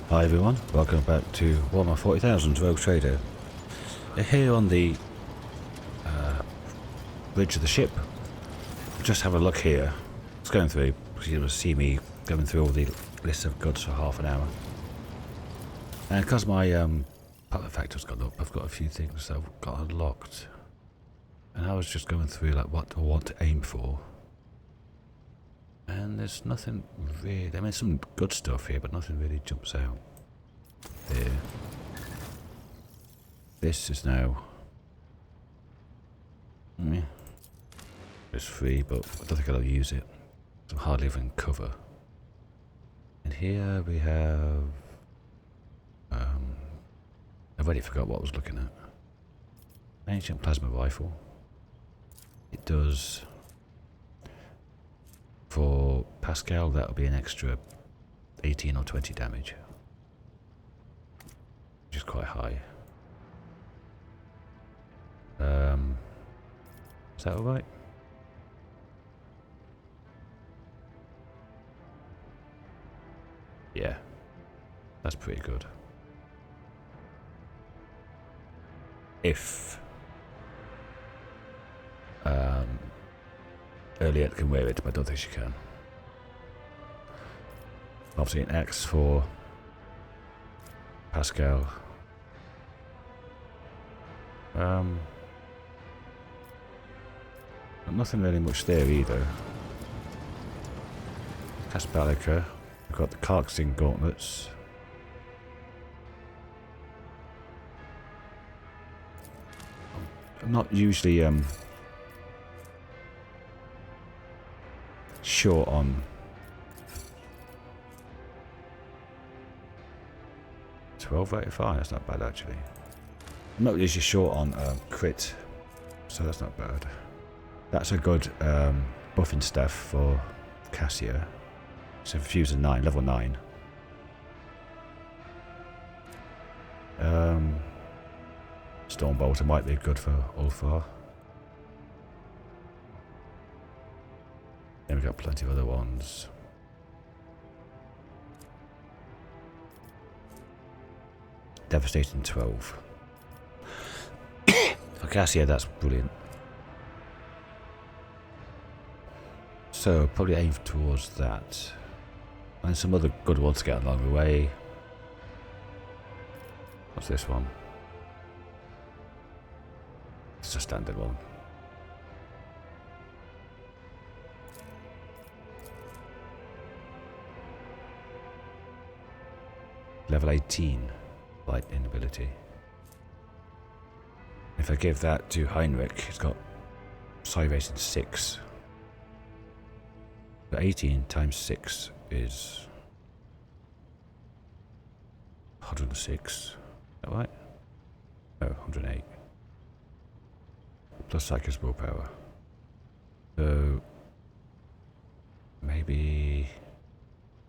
Hi everyone, welcome back to Warhammer 40,000 Rogue Trader. Here on the bridge of the ship. Just have a look here. It's going through, because you will see me going through all the lists of goods for half an hour. And because my pilot factor's gone up, I've got a few things that I've got unlocked. And I was just going through like what I want to aim for. And there's nothing really, I mean some good stuff here, but nothing really jumps out. There. This is now, it's free, but I don't think I'll use it. I'm hardly even cover. And here we have, I've already forgot what I was looking at. Ancient plasma rifle. It does, for Pascal, that'll be an extra 18 or 20 damage, which is quite high. Is that alright? Yeah, that's pretty good. If Earlier can wear it, but I don't think she can. Obviously an X for Pascal. Nothing really much there either. Caspalica. We've got the Carxing gauntlets. I'm not usually short on 1285. That's not bad actually. I'm not usually short on crit, so that's not bad. That's a good buffing staff for Cassia. So Fusion 9, level 9. Stormbolter might be good for Ulfar. Then we've got plenty of other ones. Devastating 12. For Cassia, that's brilliant. So probably aim towards that. And some other good ones to get along the way. What's this one? It's a standard one. Level 18 lightning ability. If I give that to Heinrich, he's got Psi Racing 6. But 18 times 6 is 106. Is that right? No, 108. Plus Psyker's willpower. So maybe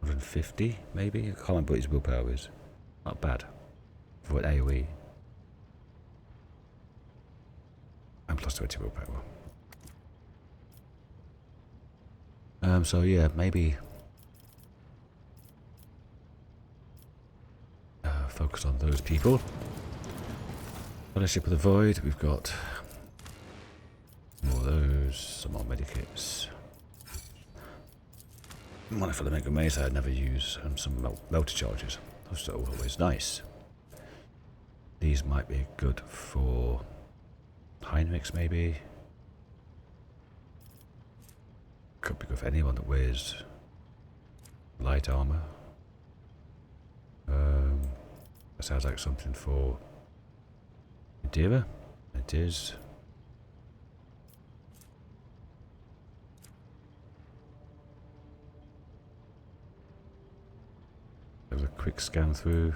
150, maybe? I can't remember what his willpower is. Not bad for an AoE. And plus 20 willpower. So yeah, maybe focus on those people. Fellowship of the Void, we've got more of those, some more medikits. One for the Mega Maze I'd never use, and some melter charges. Those are always nice. These might be good for Heinrichs maybe. Could be good for anyone that wears light armor. That sounds like something for Adira. It is. There's a quick scan through.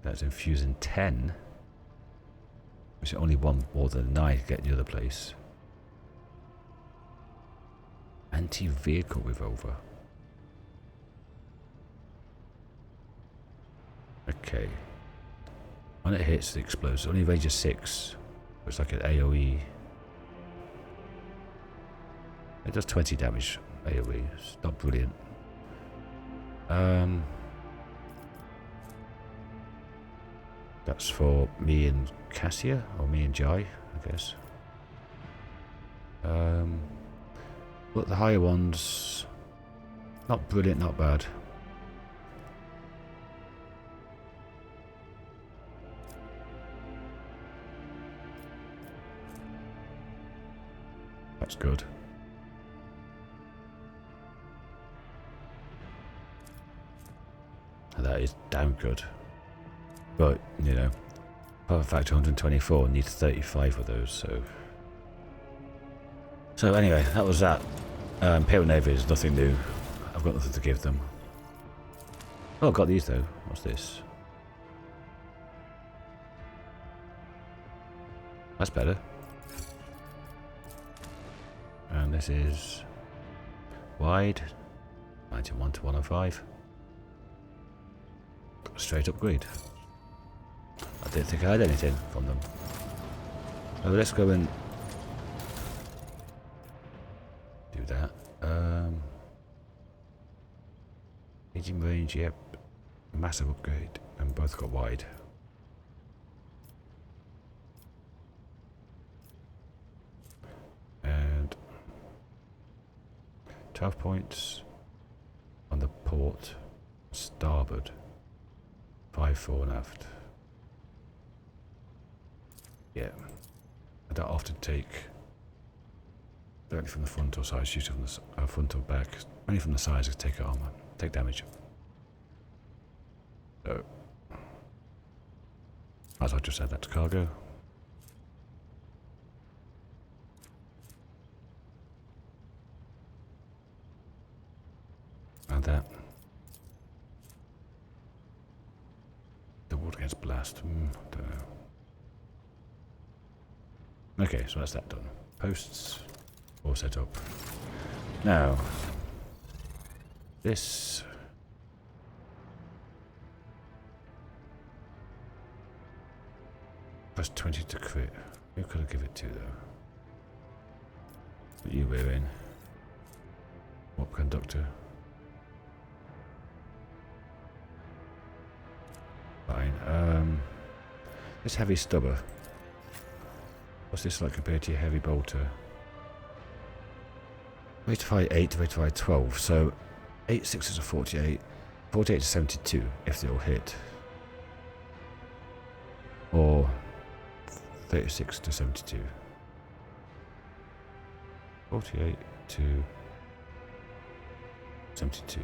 That's infusing 10. Which is only one more than 9 to get the other place. Anti-vehicle revolver. Okay. When it hits, it explodes. Only range of 6. It's like an AoE. It does 20 damage AoE. It's not brilliant. That's for me and Cassia, or me and Jai, I guess. But the higher ones, not brilliant, not bad. That's good. That is damn good. But, you know, power factor 124 needs 35 of those, so... So anyway, that was that. Imperial Navy is nothing new. I've got nothing to give them. Oh, I've got these though. What's this? That's better. And this is wide, 91 to 105. Straight upgrade. I didn't think I had anything from them. So let's go and do that. Medium range, yep. Massive upgrade, and both got wide. And 12 points on the port, starboard, 5 fore and aft. Yeah, I don't often take directly from the front or side, usually from the front or back. Only from the sides I take armor, take damage. So, might as well just add that to cargo. And that. Doubled against blast, don't know. Okay, so that's that done. Posts all set up. Now, this plus 20 to crit. Who could I give it to though? What you wearing? What conductor? Fine. This heavy stubber. What's this like compared to your heavy bolter? Ratify 8, ratify 12. So 8 6s are 48. 48 to 72 if they all hit. Or 36 to 72. 48 to 72.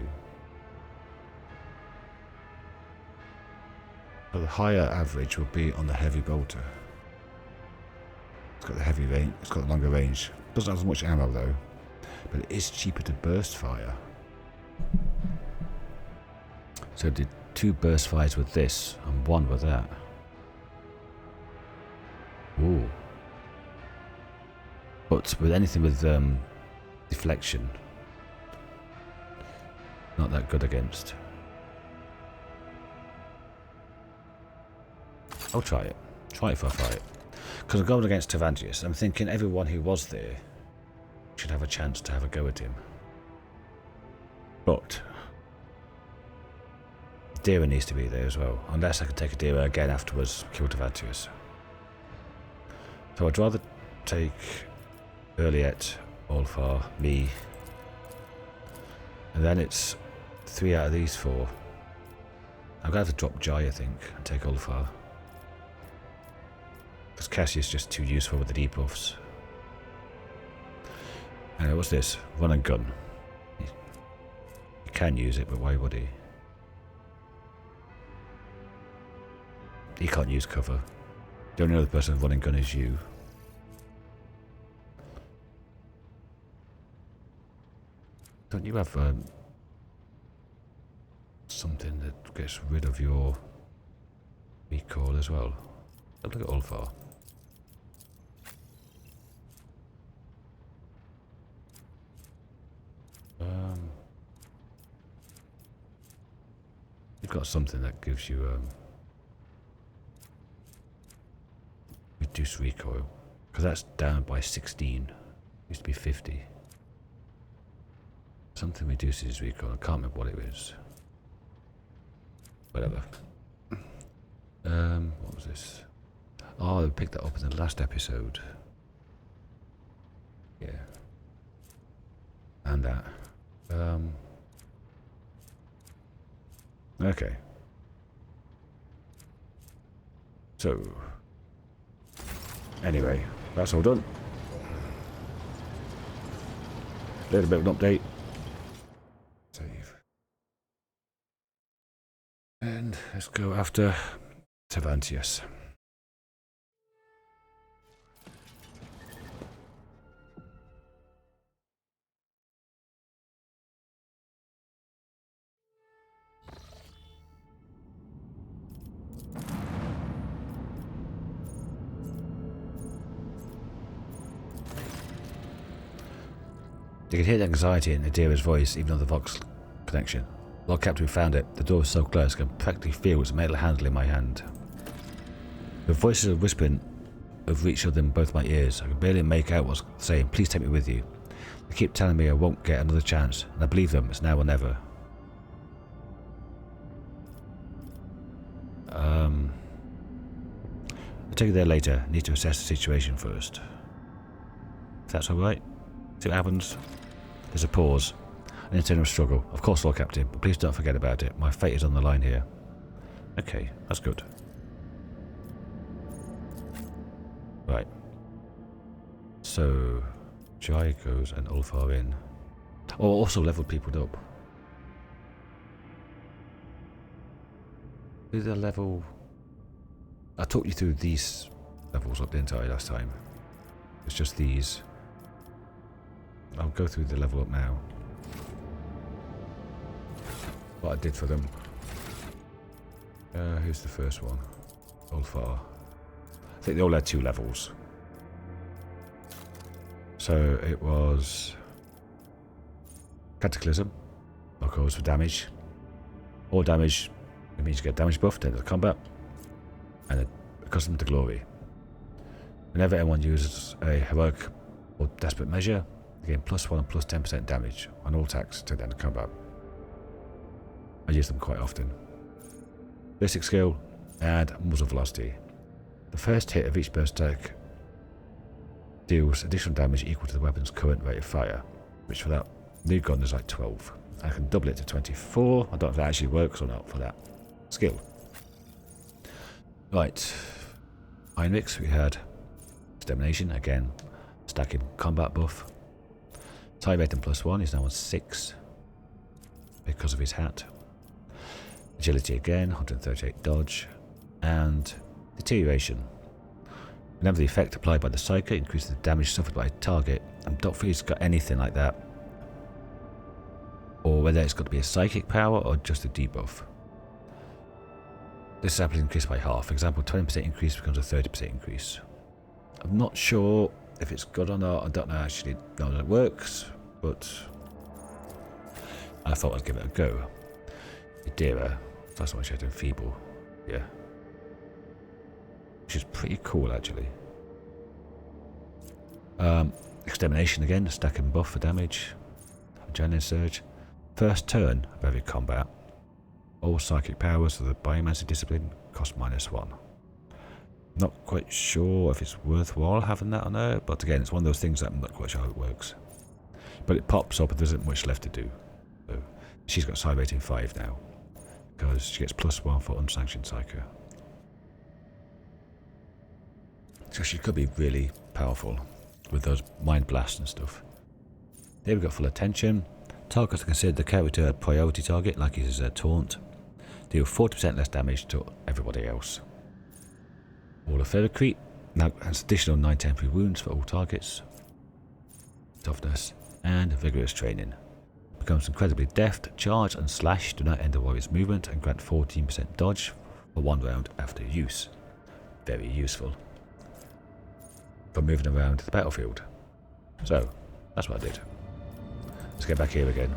So the higher average will be on the heavy bolter. It's got the heavy range, it's got the longer range. Doesn't have as much ammo though, but it is cheaper to burst fire. So did 2 burst fires with this and 1 with that. Ooh. But with anything with deflection, not that good against. I'll try it. Try it for a fight. Because I'm going against Tervantius. I'm thinking everyone who was there should have a chance to have a go at him. But Dira needs to be there as well. Unless I can take a Dira again afterwards, kill Tervantius. So I'd rather take Earliet, Olfar, me. And then it's 3 out of these 4. I'm going to have to drop Jai, I think, and take Olfar. Because Cassius is just too useful with the debuffs. Anyway, what's this? Run and gun. He can use it, but why would he? He can't use cover. The only other person with run and gun is you. Don't you have something that gets rid of your recoil as well? Look at Ulfar. You've got something that gives you reduced recoil, because that's down by 16. Used to be 50. Something reduces recoil. I can't remember what it is. Whatever. What was this? Oh, we picked that up in the last episode. Yeah. And that. Okay. So, anyway, that's all done. A little bit of an update. Save. And let's go after Tervantius. You can hear the anxiety in Adira's voice, even on the Vox connection. Lord Captain, we found it. The door is so close, I can practically feel its metal handle in my hand. The voices of whispering have reached within both my ears. I can barely make out what's saying. Please take me with you. They keep telling me I won't get another chance, and I believe them. It's now or never. I'll take you there later. I need to assess the situation first. If that's alright. See what happens. There's a pause. An internal struggle. Of course, Lord Captain, but please don't forget about it. My fate is on the line here. Okay, that's good. Right. So, Jai goes and Ulfar in. Oh, also leveled people up. Did the level... I talked you through these levels up the entire last time. It's just these. I'll go through the level up now. What I did for them. Who's the first one? Ulfar. I think they all had 2 levels. So it was Cataclysm, of course, for damage. All damage, it means you get damage buff to the combat, and accustomed to glory. Whenever anyone uses a heroic or desperate measure, they gain +1 and +10% damage on all attacks to the end of combat. I use them quite often. Basic skill and muzzle velocity. The first hit of each burst attack deals additional damage equal to the weapon's current rate of fire, which for that new gun is like 12. I can double it to 24. I don't know if that actually works or not for that skill. Right. Heinrichs, we had Extermination, again, stacking combat buff. Tie rating +1, he's now on 6 because of his hat. Agility again, 138 dodge, and deterioration. Whenever the effect applied by the Psyker increases the damage suffered by a target, and don't feel it's got anything like that, or whether it's got to be a psychic power or just a debuff. This sample is increased by half. For example, 20% increase becomes a 30% increase. I'm not sure if it's good or not. I don't know actually know that it works, but I thought I'd give it a go. Idira, that's why she had Enfeeble, yeah. Which is pretty cool actually. Extermination again, stacking buff for damage. Adrenaline surge. First turn of every combat. All psychic powers of the Biomancer discipline cost -1. Not quite sure if it's worthwhile having that on her, but again, it's one of those things that I'm not quite sure how it works. But it pops up and there isn't much left to do. So she's got psi rating 5 now, because she gets +1 for unsanctioned Psyker. So she could be really powerful with those mind blasts and stuff. There we got full attention. Targets are considered the character a priority target, like his taunt. Deal 40% less damage to everybody else. Wall of Ferrocrete now has additional 9 temporary wounds for all targets. Toughness and vigorous training. Becomes incredibly deft. Charge and slash do not end the warrior's movement and grant 14% dodge for 1 round after use. Very useful for moving around the battlefield. So that's what I did. Let's get back here again.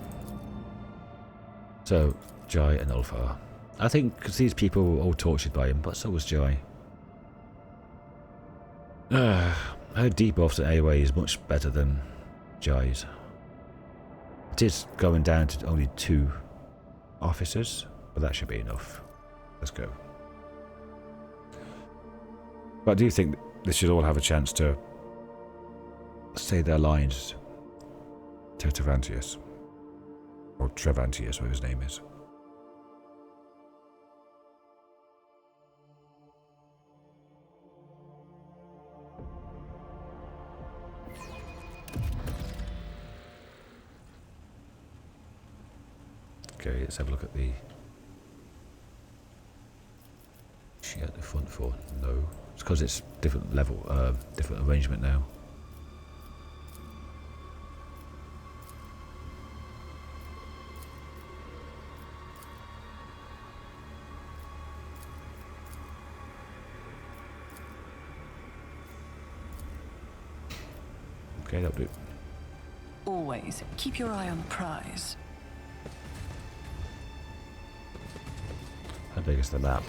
So Jai and Ulfar. I think because these people were all tortured by him, but so was Jai. Her debuffs at AOA is much better than Jai's. It is going down to only 2 officers, but that should be enough. Let's go. But I do think they should all have a chance to say their lines to Tervantius. Or Tervantius, whatever his name is. Okay, let's have a look at the... She at the front for? No. It's because it's different level, different arrangement now. Okay, that'll do. Always keep your eye on the prize. How big is the map?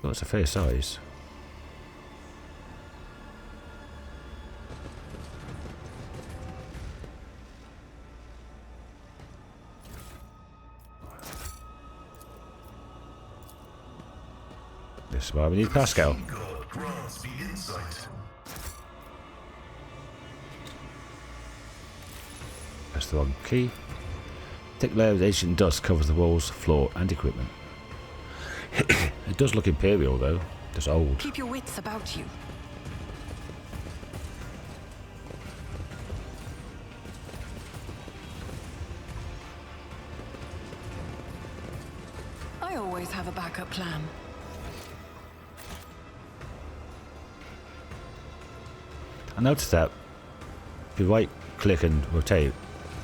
Well, it's a fair size. This is why we need Pascal. Press the wrong key. Thick layer of ancient dust covers the walls, floor, and equipment. It does look Imperial though, just old. Keep your wits about you. I always have a backup plan. I noticed that if you right click and rotate,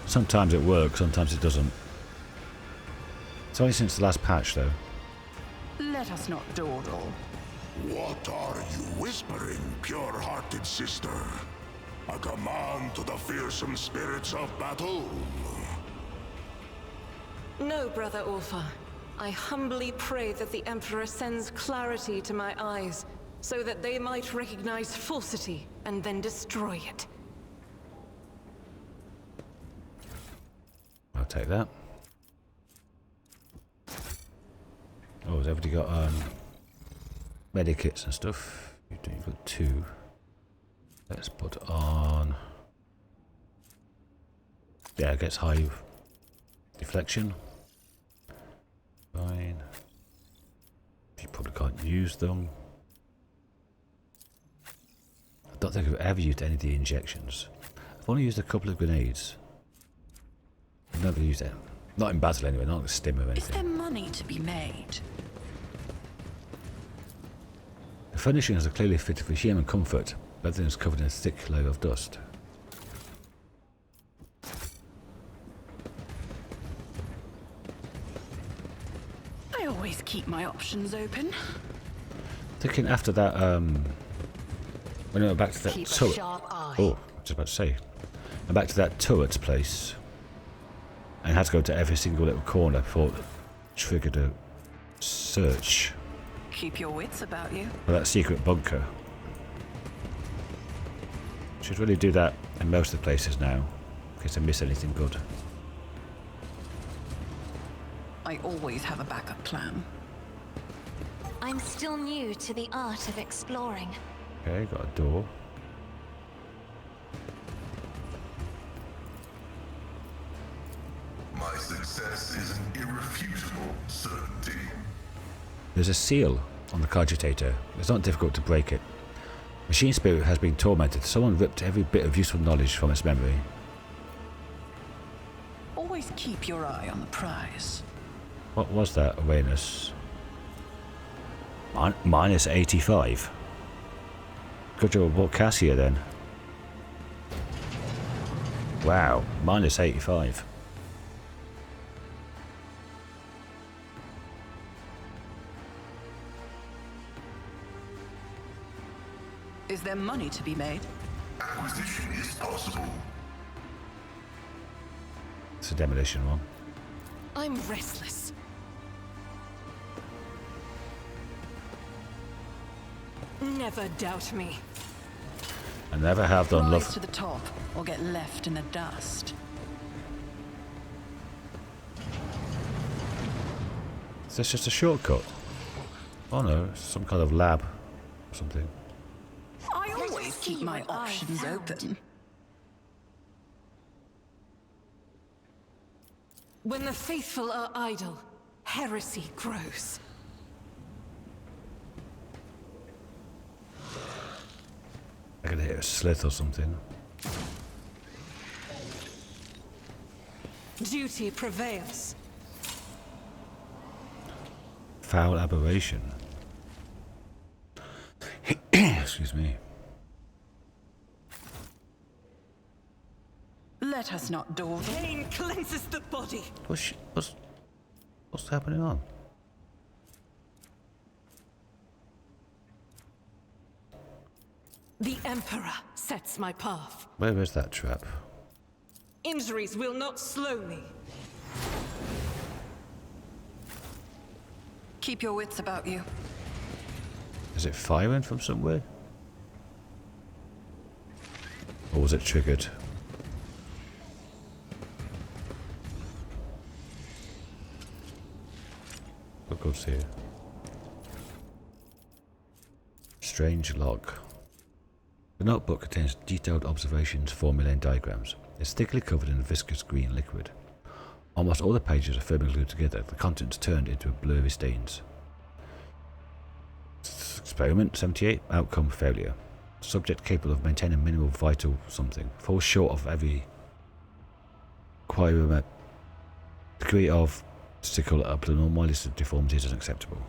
sometimes it works, sometimes it doesn't. It's only since the last patch though. Let us not dawdle. What are you whispering, pure-hearted sister? A command to the fearsome spirits of battle? No, Brother Ulfa. I humbly pray that the Emperor sends clarity to my eyes, so that they might recognize falsity and then destroy it. I'll take that. Oh, has everybody got medikits and stuff? You've got 2. Let's put on... Yeah, it gets high deflection. Fine. You probably can't use them. I don't think I've ever used any of the injections. I've only used a couple of grenades. I've never used it. Not in battle anyway, not like stim or anything. Is there money to be made? The furnishings are clearly fitted for human comfort, but everything is covered in a thick layer of dust. I always keep my options open. Thinking after that, when I went back to that Keep a turret. sharp eye. Oh, I was just about to say. And back to that turret place. And had to go to every single little corner before it triggered a search Keep your wits about you. for that secret bunker. Should really do that in most of the places now, in case I miss anything good. I always have a backup plan. I'm still new to the art of exploring. Okay, got a door. My success is an irrefutable certainty. There's a seal on the cogitator. It's not difficult to break it. Machine spirit has been tormented. Someone ripped every bit of useful knowledge from its memory. Always keep your eye on the prize. What was that awareness? Minus 85. Good job about Cassia then. Wow, minus 85. Is there money to be made? Acquisition is possible. It's a demolition one. I'm restless. Never doubt me. I never have done Rise love. to the top, or get left in the dust. Is this just a shortcut? Oh no, it's some kind of lab or something. keep see my what I options found. open. When the faithful are idle, heresy grows. I could hit a slith or something. Duty prevails. Foul aberration. Excuse me. Let us not dawdle. Pain cleanses the body. What's happening on? The Emperor sets my path. Where is that trap? Injuries will not slow me. Keep your wits about you. Is it firing from somewhere? Or was it triggered? What goes here? Strange log. The notebook contains detailed observations, formulae and diagrams. It's thickly covered in a viscous green liquid. Almost all the pages are firmly glued together, the contents turned into blurry stains. Experiment 78, outcome failure. Subject capable of maintaining minimal vital something. Falls short of every requirement. Degree of statistical abnormalities and deformities is unacceptable.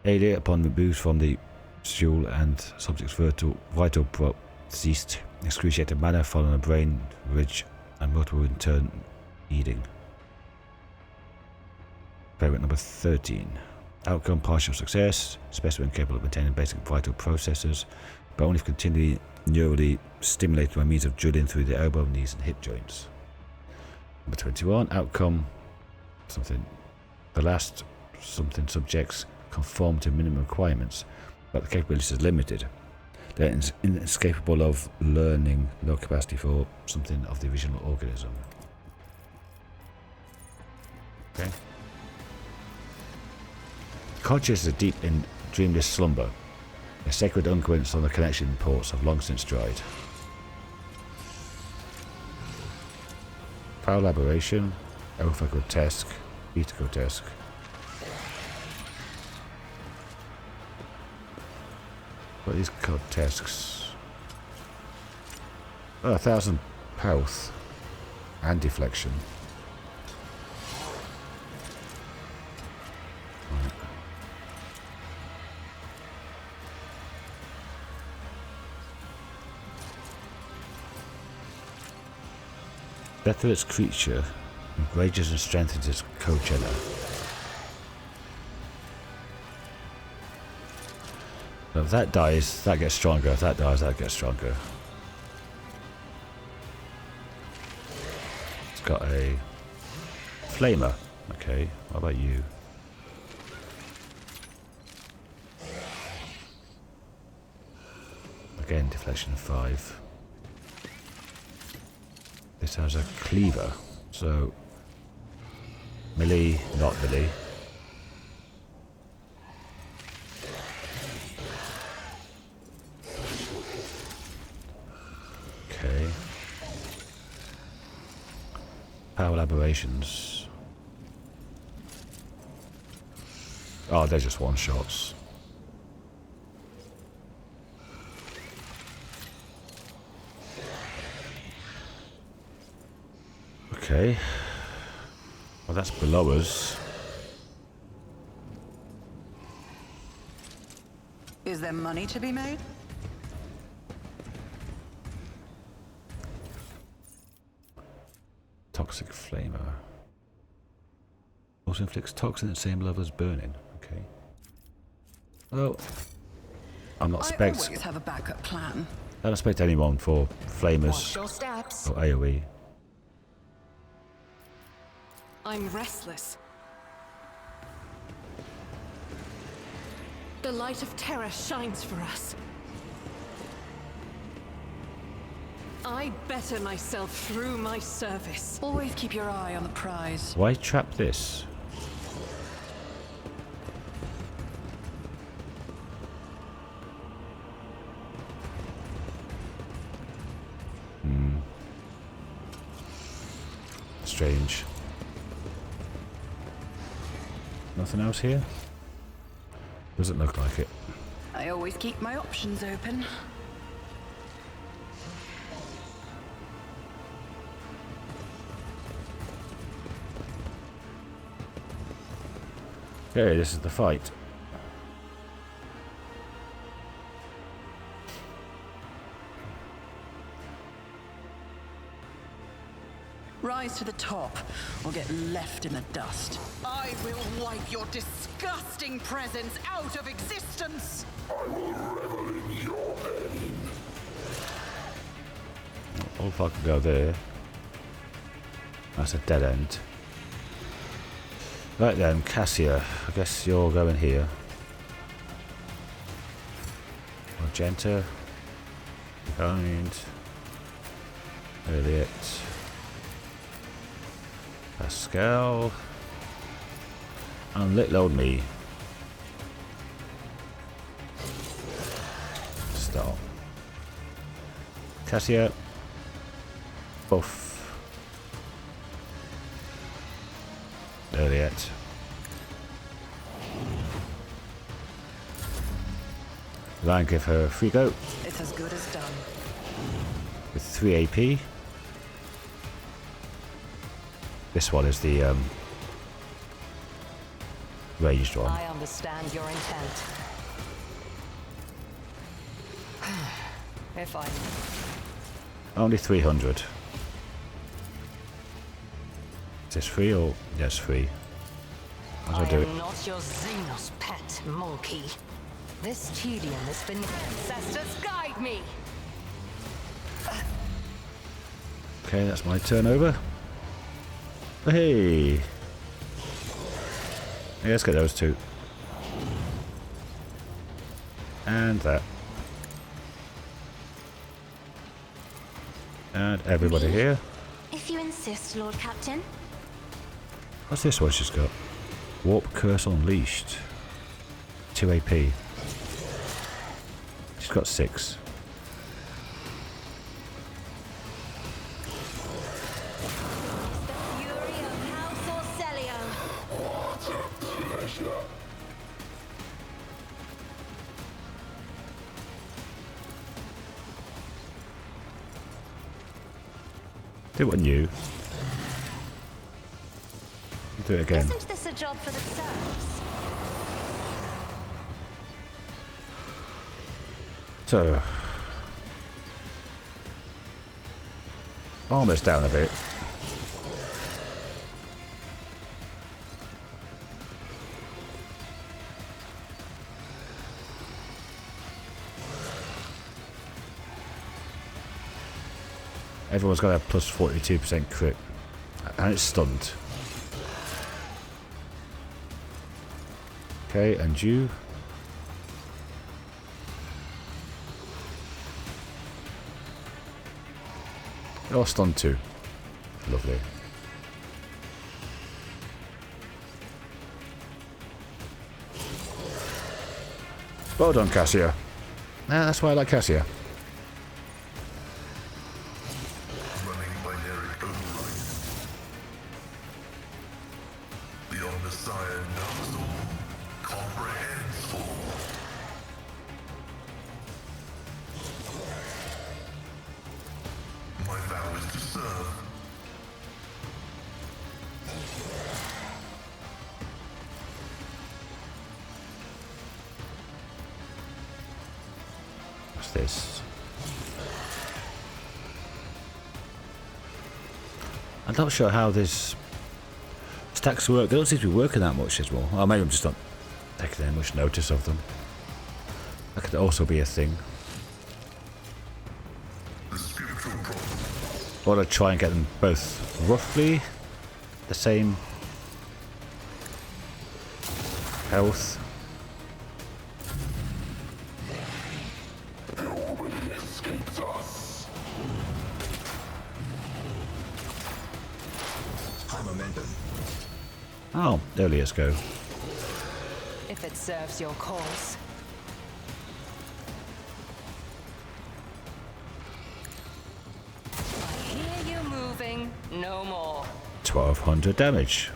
Failure upon removal from the stool and subject's vital ceased. Excruciating manner following a brain ridge and multiple intern eating. Experiment number 13. Outcome partial success. Specimen capable of maintaining basic vital processes, but only if continually neurally stimulated by means of drilling through the elbow, knees and hip joints. Number 21. Outcome something. The last something subjects conform to minimum requirements, but the capability is limited. They're incapable of learning, no capacity for something of the original organism. Okay. Conscious is deep in dreamless slumber. The sacred unguents on the connection ports have long since dried. Foul aberration, alpha grotesque, beta grotesque. What are these grotesques? Oh, 1,000 health and deflection. Right. Better its creature enrages and strengthens its co-genera. So if that dies, that gets stronger. If that dies, that gets stronger. It's got a flamer. Okay, what about you? Again, deflection 5. This has a cleaver, so melee, not melee. Okay. Power aberrations. Oh, they're just one shots. Okay. Well, that's below us. Is there money to be made? Toxic flamer. Also inflicts toxin at the same level as burning. Okay. Well, I'm not I always have a backup plan. I don't expect anyone for flamers Watch your steps. or AoE. I'm restless. The light of terror shines for us. I better myself through my service. Always keep your eye on the prize. Why trap this? strange. Nothing else here? Doesn't look like it. I always keep my options open. Okay, this is the fight. Rise to the top, or get left in the dust. I will wipe your disgusting presence out of existence! I will revel in your pain. Oh, if I could go there. That's a dead end. Right then, Cassia. I guess you're going here. Magenta. Behind. Elliot. Pascal. And little old me. Stop. Cassia. Buff. Elliot. Then give her a free go. It's as good as done. With 3 AP. This one is the ranged one. I understand your intent. If I... Only 300. Is this free or... Yes, free. As I do it. am not your Xenos pet, monkey. This tedium has been... Ancestors, guide me! Okay, that's my turnover. Hey! Yeah, let's get those two. And that. And everybody Me? here. If you insist, Lord Captain. What's this one she's got? Warp Curse Unleashed. 2 AP. She's got 6. Fury of House Orcelio. What a pleasure. Do what new. Do it again. Isn't this a job for the serfs? So, armor's down a bit. Everyone's got a plus 42% crit, and it's stunned. Okay, and you. You're stunned too. Lovely. Well done, Cassia. Yeah, that's why I like Cassia. Running binary override. The Omniscient knows all, comprehends all. My vow is to serve. What's this? I'm not sure how this stacks work. They don't seem to be working that much as well. Or maybe I'm just not taking any much notice of them. That could also be a thing. The spiritual problem. I want to try and get them both roughly the same health. Nobody escapes us. High momentum. Oh, there let's go. If it serves your cause. I hear you moving. No more. 1200 damage.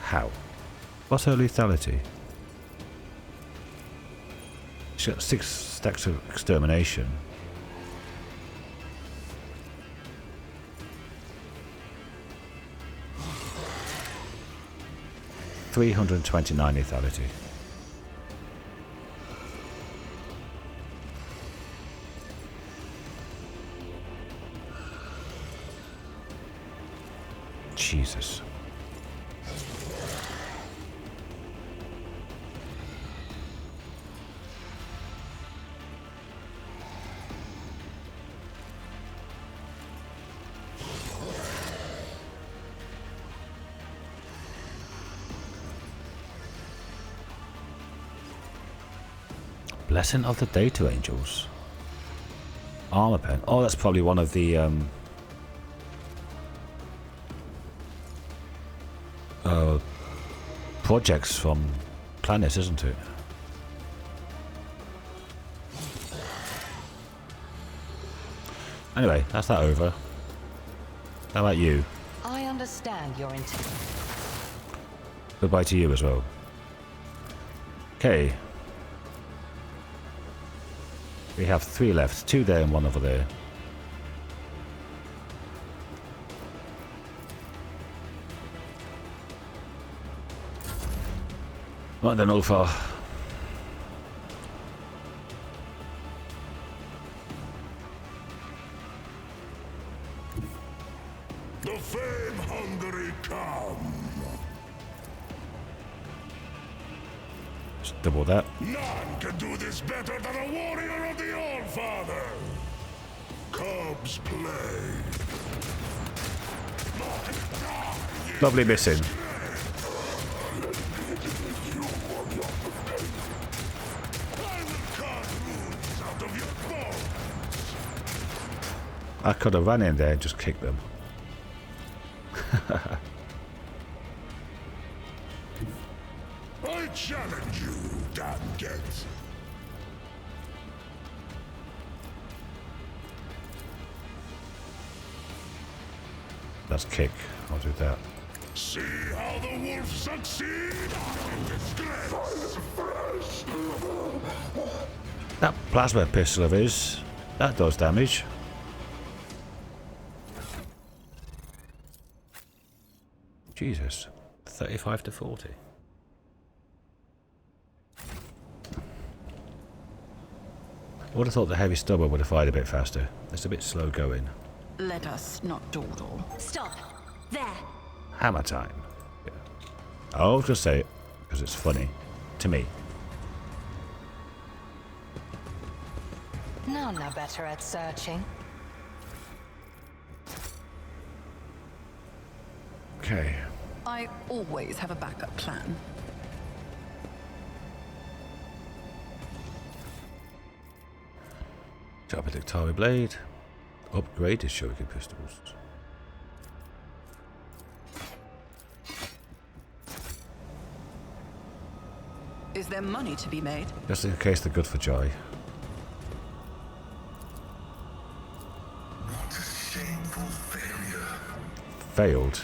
How? What's her lethality? She's got 6 stacks of extermination. $329 lethality. Jesus. Blessing of the Data Angels. Armor pen. Oh, that's probably one of the projects from Planet, isn't it? Anyway, that's that over. How about you? I understand your intent. Goodbye to you as well. Okay. We have 3 left. 2 there and 1 over there. Right then, Ulfar. The fame-hungry come. Just double that. None can do this better than a warrior of the All-Father. Cubs play. Lovely missing. I could have run in there and just kicked them. I challenge you, damn Getz. Let's kick. I'll do that. See how the wolves succeed? Disgrace. That plasma pistol of his, that does damage. Jesus, 35 to 40. I would have thought the heavy stubber would have fired a bit faster. It's a bit slow going. Let us not dawdle. Stop. There. Hammer time. Yeah. I'll just say it because it's funny to me. None are better at searching. Okay. I always have a backup plan. Drop a Dictari blade. Upgrade to shuriken pistols. Is there money to be made? Just in case they're good for joy. What a shameful failure. Failed.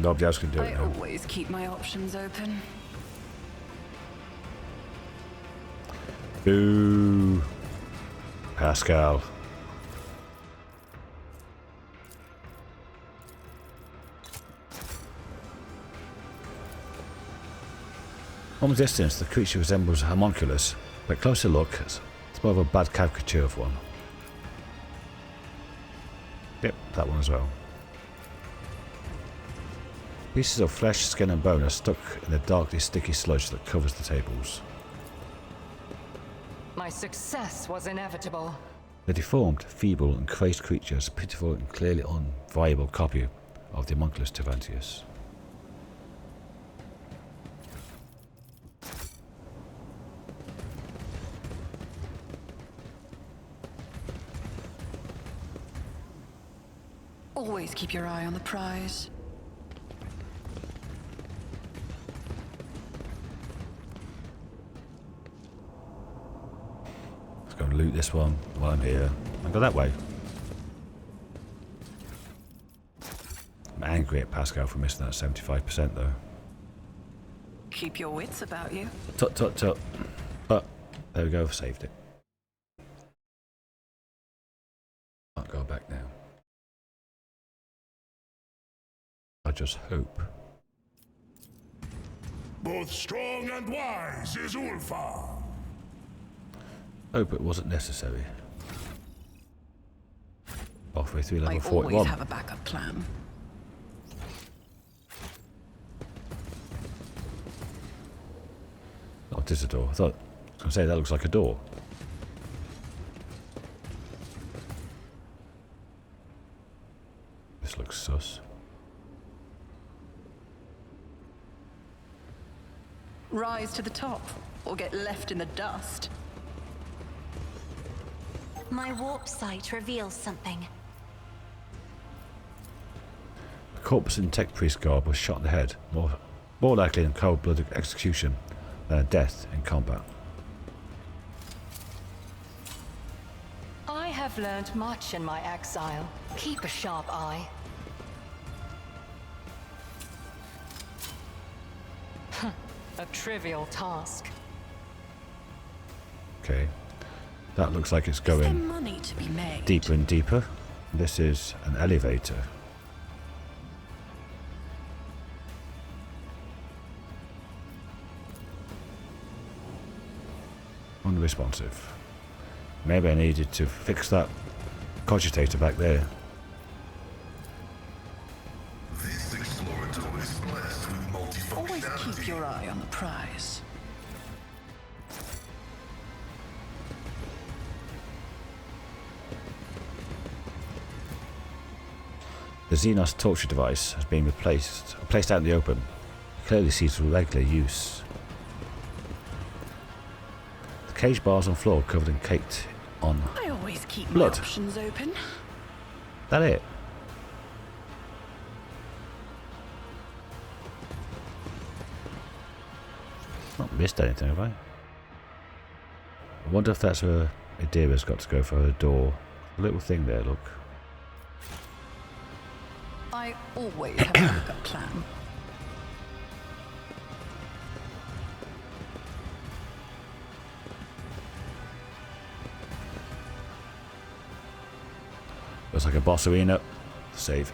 Nobody else can do it I now. always keep my options open. Boo. Pascal. From a distance, the creature resembles a homunculus, but closer look, it's more of a bad caricature of one. Yep, that one as well. Pieces of flesh, skin and bone are stuck in the darkly sticky sludge that covers the tables. My success was inevitable. The deformed, feeble and crazed creature is a pitiful and clearly unviable copy of the Homonculus Tervantius. Always keep your eye on the prize. Let's go and loot this one while I'm here. And go that way. I'm angry at Pascal for missing that 75% though. Keep your wits about you. Tut tut tut. But there we go, I've saved it. I'll go back now. I just hope. Both strong and wise is Ulfa. Hope it wasn't necessary. Halfway through level I 41. always have a backup plan. Oh, it is a door. I thought I was going to say that looks like a door. This looks sus. Rise to the top, or get left in the dust. My warp sight reveals something. A corpse in tech priest garb was shot in the head, more likely in cold-blooded execution than a death in combat. I have learned much in my exile. Keep a sharp eye. A trivial task. Okay. That looks like it's Is there going money to be made? deeper and deeper. This is an elevator. Unresponsive. Maybe I needed to fix that cogitator back there. This explorator is blessed with Always multifunctionality. keep your eye on the prize. The Xenos torture device has been placed out in the open. It clearly sees regular use. The cage bars on floor covered in caked on. I always keep Blood. my options open. That it? Not missed anything, have I? I wonder if that's where Adira's got to go for her door. A little thing there, look. I always have a backup plan. Looks like a boss arena. Save.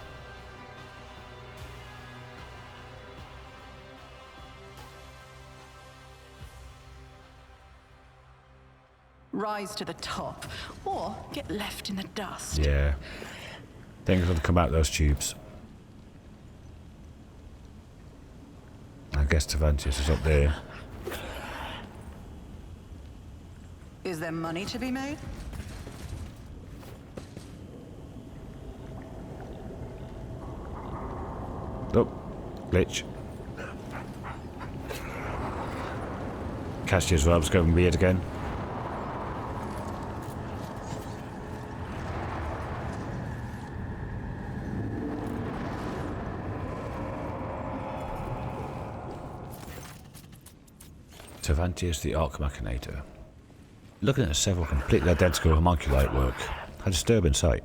Rise to the top, or get left in the dust. Yeah. Things will come out those tubes. I guess Tervantius is up there. Is there money to be made? Oh, glitch. Cashier's robes going weird again. Tervantius the Arc Machinator. Looking at several completely identical homunculi at work, a disturbing sight.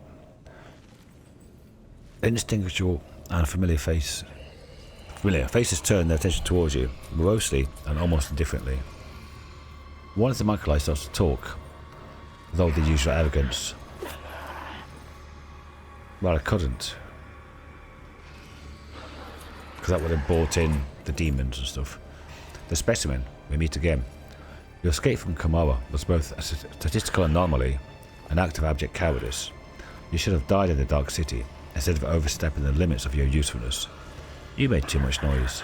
Indistinguishable and familiar faces turn their attention towards you, morosely and almost indifferently. One of the homunculi starts to talk, with all the usual arrogance. Well, I couldn't. Because that would have brought in the demons and stuff. The specimen, we meet again. Your escape from Kamara was both a statistical anomaly and an act of abject cowardice. You should have died in the Dark City, instead of overstepping the limits of your usefulness. You made too much noise.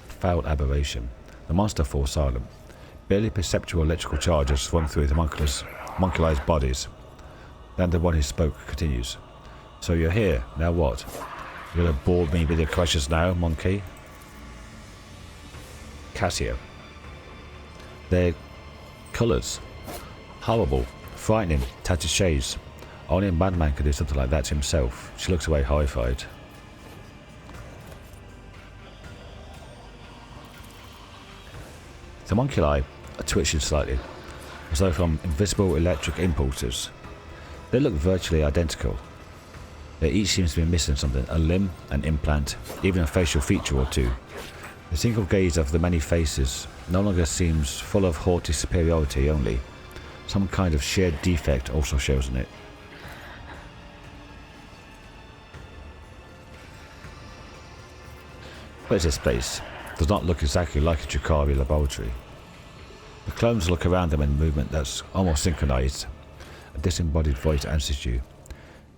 Foul aberration. The monster falls silent. Barely perceptible electrical charges swung through the homunculi's bodies. Then the one who spoke continues. So you're here, now what? You're gonna bore me with your questions now, monkey? Cassio. Their colours. Horrible, frightening, tattered shades. Only a madman could do something like that to himself. She looks away horrified. The homunculi are twitching slightly, as though from invisible electric impulses. They look virtually identical. They each seem to be missing something, a limb, an implant, even a facial feature or two. The single gaze of the many faces no longer seems full of haughty superiority only. Some kind of shared defect also shows in it. What is this place? Does not look exactly like a Chikari laboratory. The clones look around them in a movement that's almost synchronized. A disembodied voice answers you.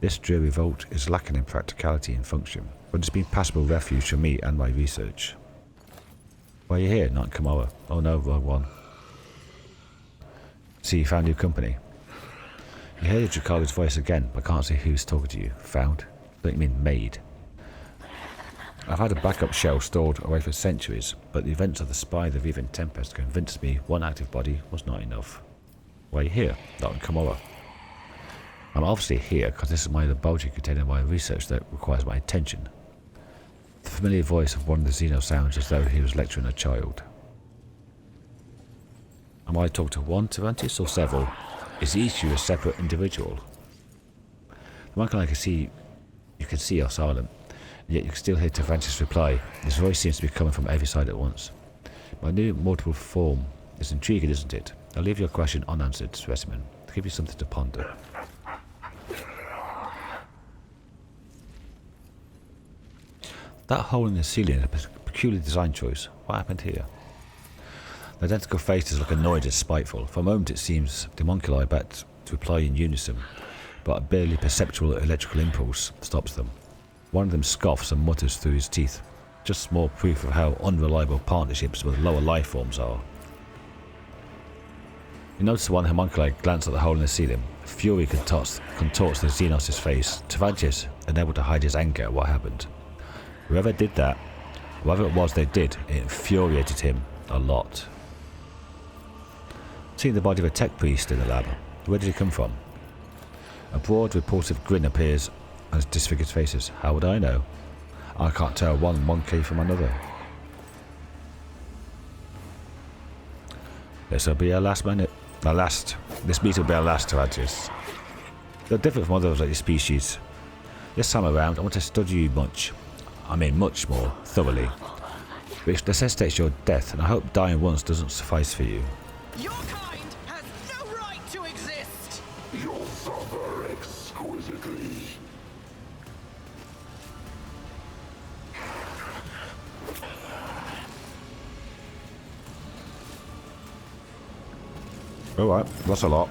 This dreary vault is lacking in practicality and function, but it's been passable refuge for me and my research. Why are you here, not in Kamara? Oh no, wrong one. See, you found new company. You hear Chikari's voice again, but can't see who's talking to you. Found? Don't you mean made? I've had a backup shell stored away for centuries, but the events of the Spy the Reaving Tempest convinced me one active body was not enough. Why are you here, not in Kamara? I'm obviously here because this is my laboratory containing my research that requires my attention. The familiar voice of one of the Xeno sounds as though he was lecturing a child. Am I talking to one Tervantius or several? Is each of you a separate individual? The one you can see are silent, and yet you can still hear Tervantius reply. His voice seems to be coming from every side at once. My new multiple form is intriguing, isn't it? I'll leave your question unanswered, specimen, to give you something to ponder. That hole in the ceiling is a peculiar design choice. What happened here? The identical faces look annoyed and spiteful. For a moment it seems the homunculi about to reply in unison, but a barely perceptible electrical impulse stops them. One of them scoffs and mutters through his teeth. Just more proof of how unreliable partnerships with lower life forms are. You notice one homunculi glance at the hole in the ceiling. Fury contorts the Xenos' face. Tervantius, unable to hide his anger at what happened. Whoever did that, whatever it was they did, it infuriated him a lot. Seeing the body of a tech priest in the lab, where did he come from? A broad, repulsive grin appears on his disfigured faces. How would I know? I can't tell one monkey from another. This will be our last minute. This meeting will be our last, Tervantius. You're different from others like your species. This time around, I want to study you much more thoroughly, which necessitates your death, and I hope dying once doesn't suffice for you. Your kind has no right to exist! You'll suffer exquisitely. Alright, that's a lot.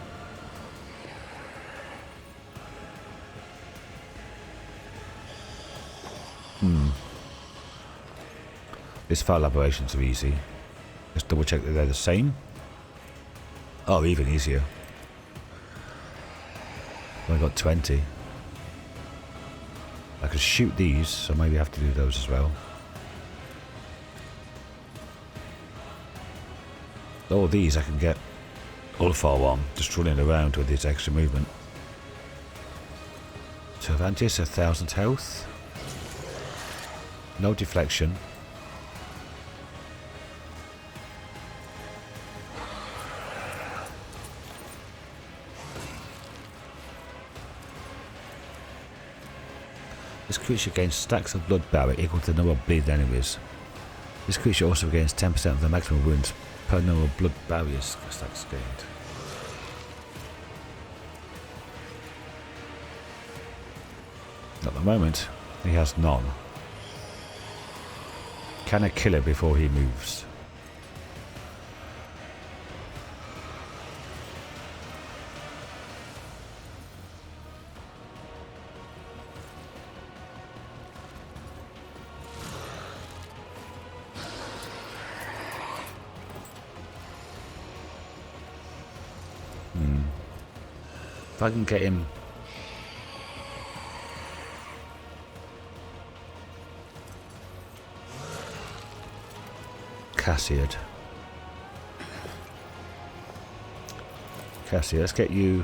These file elaborations are easy. Just double check that they're the same. Oh, even easier. I've got 20. I could shoot these, so maybe I have to do those as well. All these I can get all far on, just running around with this extra movement. Tervantius, 1,000 health. No deflection. This creature gains stacks of blood barrier equal to the number of bleeding enemies. This creature also gains 10% of the maximum wounds per number of blood barriers stacks gained. At the moment, he has none. Can I kill him before he moves? If I can get him... Cassia, let's get you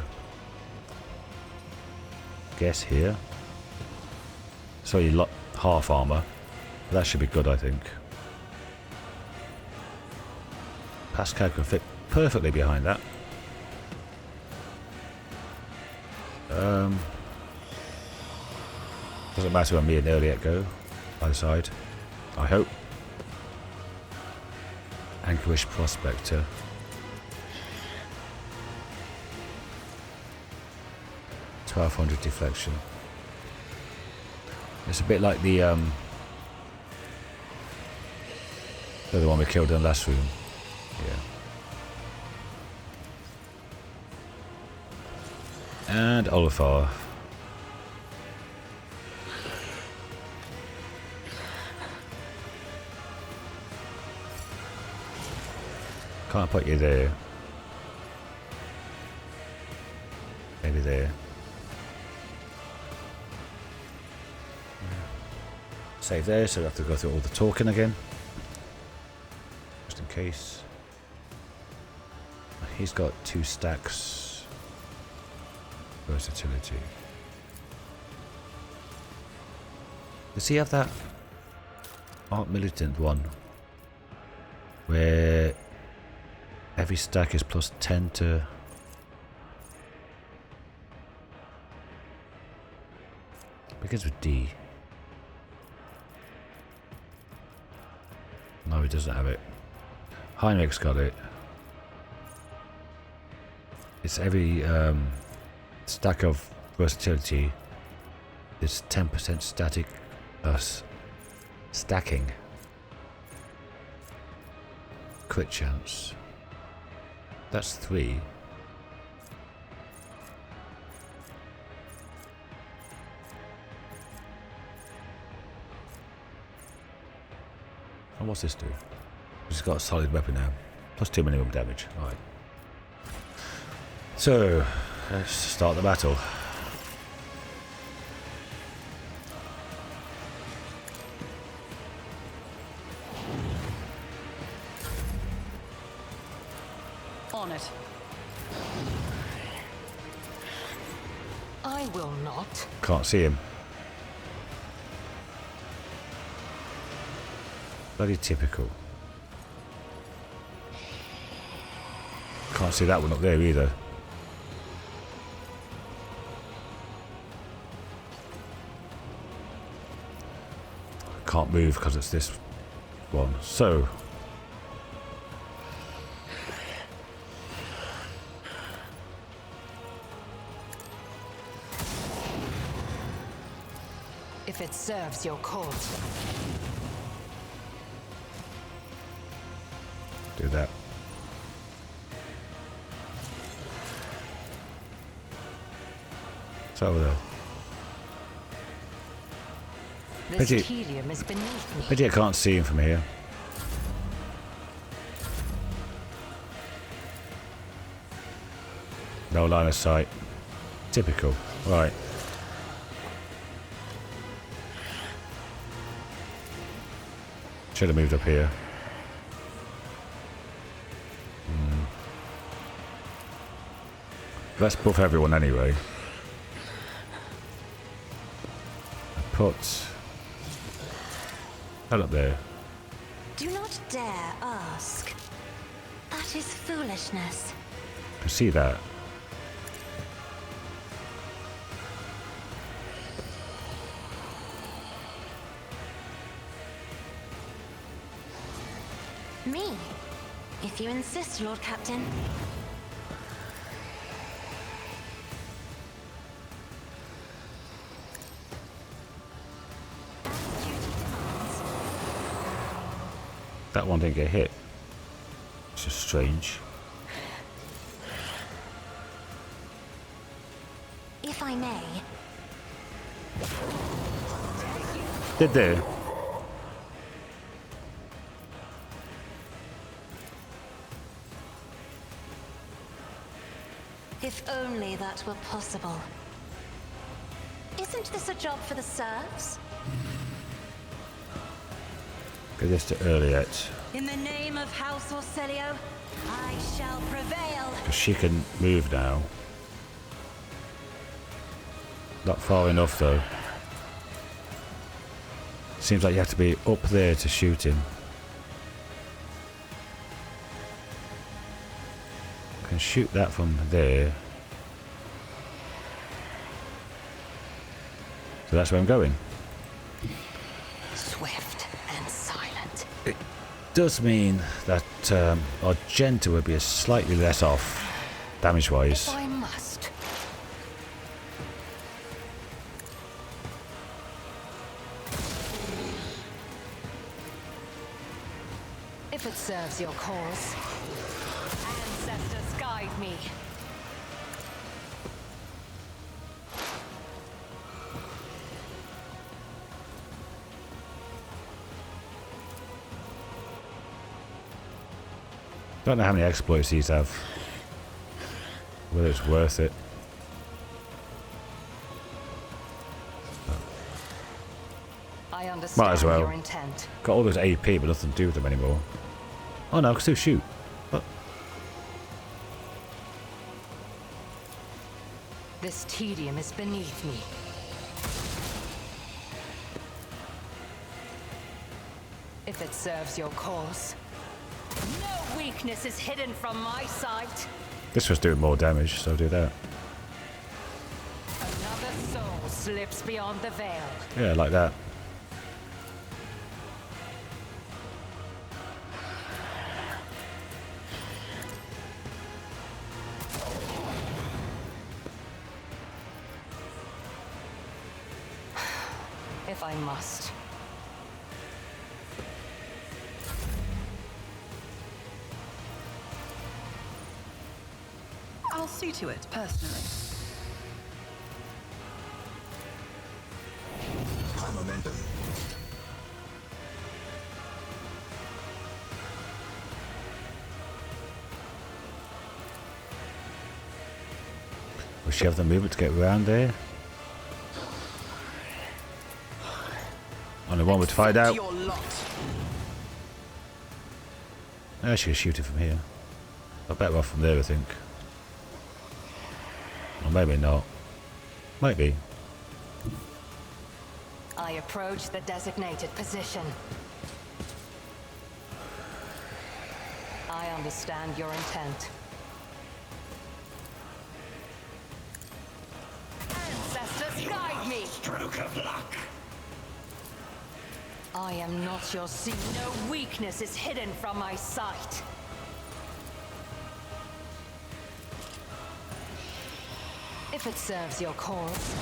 guess here. So you lot half armor. That should be good, I think. Pascal can fit perfectly behind that. Doesn't matter when me and Earliet go either side, I hope. Anchorish Prospector. $1200 deflection. It's a bit like the other one we killed in the last room. Yeah. And Olafar. Can't put you there. Maybe there. Save there, so we have to go through all the talking again. Just in case. He's got 2 stacks. Versatility. Does he have that Art Militant one? Where every stack is plus 10 to... Begins with D. No, he doesn't have it. Heinrich's got it. It's every stack of versatility. It's 10% static stacking. Crit chance. That's 3. And what's this do? He's got a solid weapon now. Plus 2 minimum damage. Alright. So, let's start the battle. On it. I will not. Can't see him. Bloody typical. Can't see that one up there either. Can't move because it's this one. So If it serves your cause. do that. It's over there. This Pity- helium is beneath me. Pity I can't see him from here. No line of sight. Typical. Right. Should have moved up here. Let's buff everyone anyway. Put that up there. Do not dare ask. That is foolishness. I can see that. Me? If you insist, Lord Captain. That one didn't get hit. It's just strange. If I may. Did they? If only that were possible. Isn't this a job for the serfs? Get this to Earliet. In the name of House Orcelio, I shall prevail. Because she can move now. Not far enough though. Seems like you have to be up there to shoot him. I can shoot that from there. So that's where I'm going. Swift and silent. It does mean that Argenta would be slightly less off, damage-wise. If I must. If it serves your cause. Ancestors guide me. Don't know how many exploits these have. Whether it's worth it. I understand Might as well. your intent. Got all those AP, but nothing to do with them anymore. Oh no, I can still shoot. But This tedium is beneath me. If it serves your cause. No weakness is hidden from my sight. this was doing more damage, so I'll do that. Another soul slips beyond the veil. Yeah, like that. If I must. I'll see to it personally. High momentum. Will she have the movement to get around there? Only one would find out. Your lot. I should shoot it from here. I'm better off from there, I think. Or maybe not. Might be. I approach the designated position. I understand your intent. Ancestors guide me! Stroke of luck. I am not your seed. No weakness is hidden from my sight. If it serves your cause.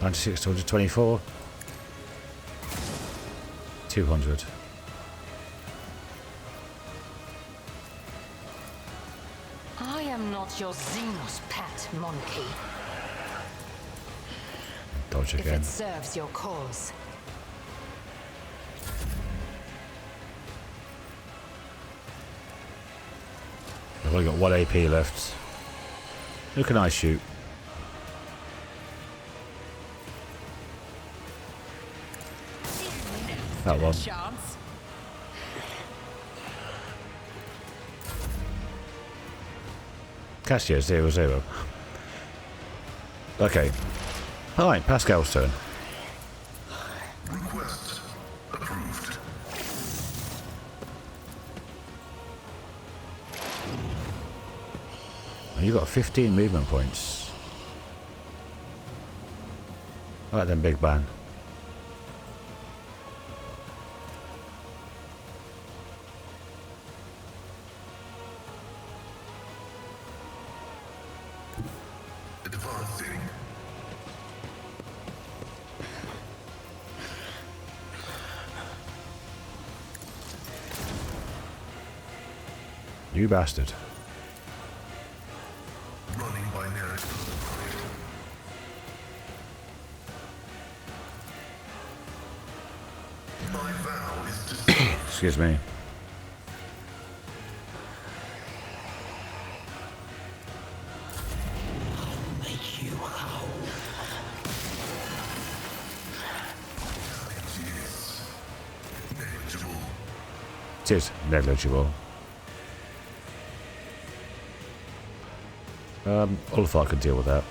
96 to 124. 200. I am not your Xenos pet monkey. Dodge If again. it serves your cause. I've only got 1 AP left. Who can I shoot? That one. Chance. Cassia 0-0. Okay. Alright, Pascal's turn. Request approved. And you got 15 movement points. Alright then, Big Ban. Advancing. You bastard. Running by miracle. My vow is to serve. Excuse me. Make you howl. Yes. Negligible. It is negligible. Ulfar could deal with that.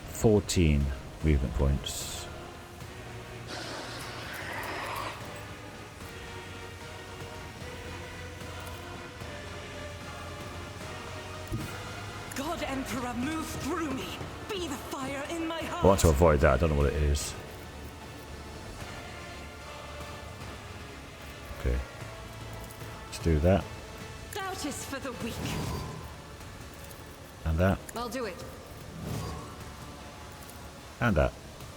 14 movement points. God Emperor, move through me. Be the fire in my heart. I want to avoid that. I don't know what it is. Okay. Let's do that. Doubt is for the weak. And that. I'll do it. And that.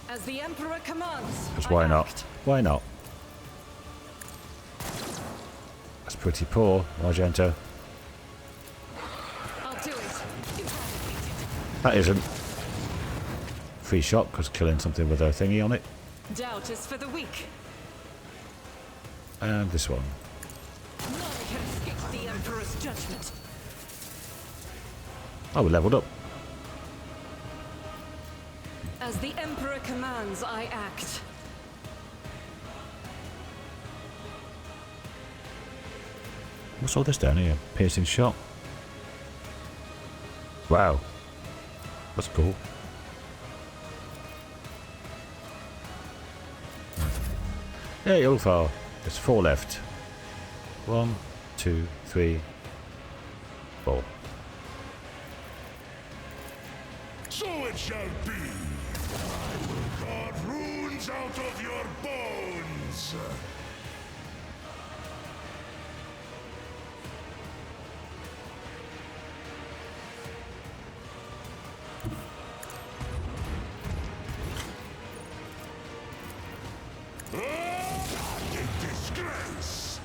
As the Emperor commands. Because why I not? act. Why not? That's pretty poor, Argento. I'll do it. That isn't. Free shot, because killing something with a thingy on it. Doubt is for the weak. And this one. None can escape the Emperor's judgment. Oh, we leveled up. As the Emperor commands, I act. What's all this down here? Piercing shot. Wow. That's cool. Hey, Ulfar. There's 4 left. 1, 2, 3, 4. So it shall be. I will carve runes out of your bones. In disgrace.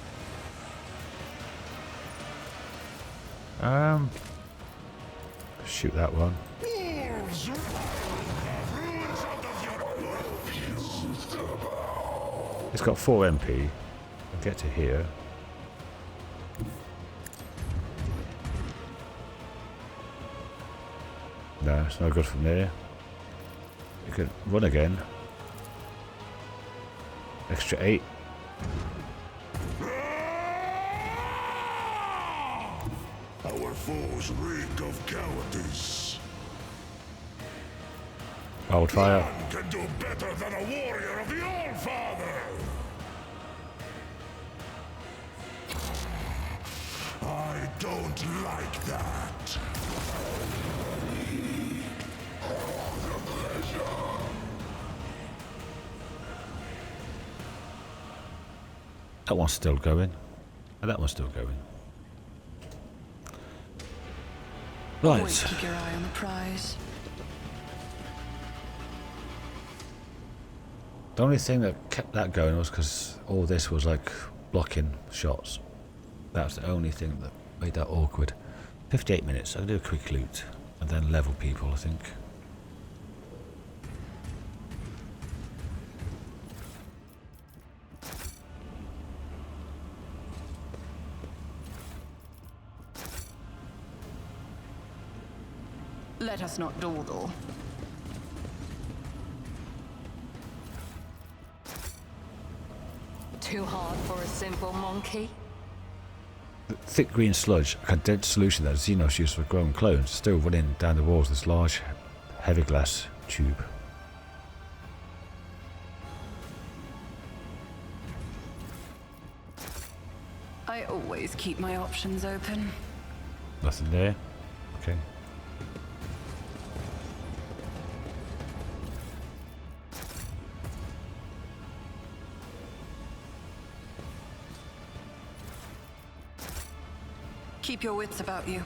Shoot that one. Wolves, I will carve runes out of your bones. It's got 4 MP. I'll get to here. No, it's no good from there. You can run again. Extra 8. Our foes reek of cowardice. Old fire. None can do better than a warrior of the All-Father. I don't like that. That one's still going. And that one's still going. Always Right. keep your eye on the prize. The only thing that kept that going was because all this was like blocking shots. That's the only thing that made that awkward. 58 minutes. I'll do a quick loot and then level people, I think. Let us not dawdle. Too hard for a simple monkey? The thick green sludge, a condensed solution that Xenos used for growing clones, still running down the walls of this large, heavy glass tube. I always keep my options open. Nothing there. Okay. Keep your wits about you.